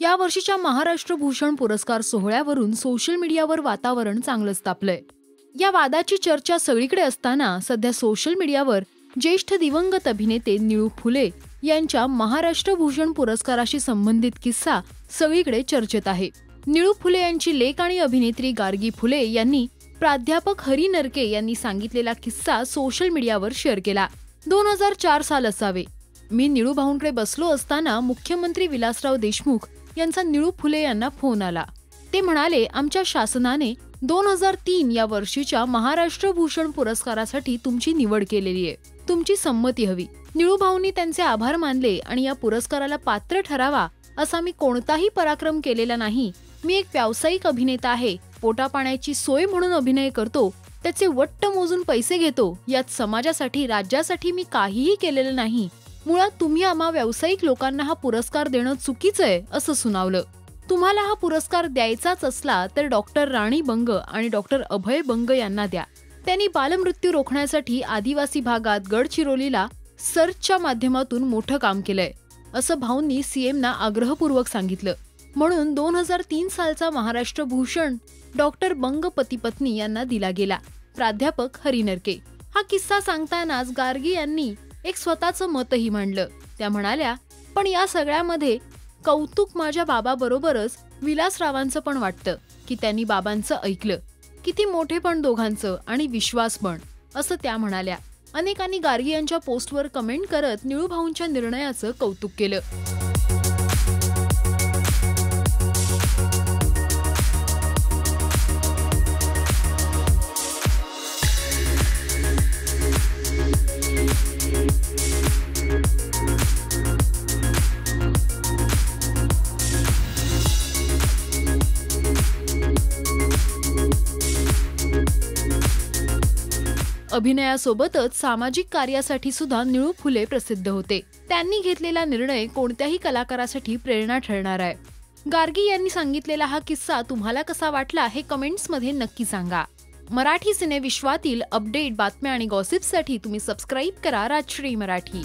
या वर्षीच्या महाराष्ट्र भूषण पुरस्कार सोहळ्यावरून सोशल मीडियावर वातावरण चांगलंच तापलंय। या वादाची चर्चा सगळीकडे असताना सध्या सोशल मीडियावर ज्येष्ठ दिवंगत अभिनेते निळू फुले यांच्या महाराष्ट्र भूषण पुरस्काराशी संबंधित किस्सा सगळीकडे चर्चेत आहे। निळू फुले यांची लेक आणि अभिनेत्री गार्गी फुले यांनी प्राध्यापक हरी नरके यांनी सांगितलेला किस्सा सोशल मीडियावर शेअर केला। 2004 साल असावे। मी निळू भाऊंकडे बसलो असताना मुख्यमंत्री विलासराव देशमुख यांचा निळू फुले यांना फोन आला। ते म्हणाले, आमच्या शासनाने 2003 या वर्षीच्या महाराष्ट्र भूषण पुरस्कारासाठी तुमची निवड केलेली आहे, तुमची संमती हवी। निळू भाऊंनी त्यांचे आभार मानले आणि या पुरस्काराला पात्र ठरावा असा मी कोणताही पराक्रम केलेला नाही। मी एक व्यावसायिक अभिनेता आहे, पोटापाण्याची सोय म्हणून अभिनय करतो, त्याचे वट्ट मोजून पैसे घेतो। यात समाजासाठी राज्यासाठी मी काहीही केलेलं नाही। मुळात तुम्ही आम्हा व्यावसायिक लोकांना हा पुरस्कार देणं चुकीचं आहे असं सुनावलं। तुम्हाला हा पुरस्कार द्यायचाच असला तर डॉक्टर राणी बंग आणि डॉक्टर अभय बंग यांना द्या। त्यांनी बालमृत्यू रोखण्यासाठी आदिवासी भागात गडचिरोलीला सर्चच्या माध्यमातून मोठं काम केलंय असं भाऊंनी सीएमना आग्रहपूर्वक सांगितलं। म्हणून 2003 सालचा महाराष्ट्र भूषण डॉक्टर बंग पती पत्नी यांना दिला गेला। प्राध्यापक हरी नरके हा किस्सा सांगतानाच गार्गी यांनी एक स्वतःचं मतही मांडलं। त्या म्हणाल्या, पण या सगळ्यामध्ये कौतुक माझ्या बाबाबरोबरच विलासरावांचं पण वाटतं की त्यांनी बाबांचं ऐकलं। किती मोठे पण दोघांचं आणि विश्वास पण असं त्या म्हणाल्या। अनेकांनी गार्गी यांच्या पोस्टवर कमेंट करत निळू भाऊंच्या निर्णयाचं कौतुक केलं। अभिनयासोबतच सामाजिक कार्यासाठी सुद्धा निळू फुले प्रसिद्ध होते। त्यांनी घेतलेला निर्णय कोणत्याही कलाकारासाठी प्रेरणा ठरणार आहे। गार्गी यांनी सांगितलेला हा किस्सा तुम्हाला कसा वाटला हे कमेंट्समध्ये नक्की सांगा। मराठी सिनेविश्वातील अपडेट, बातम्या आणि गॉसिप्ससाठी तुम्ही सबस्क्राईब करा राजश्री मराठी।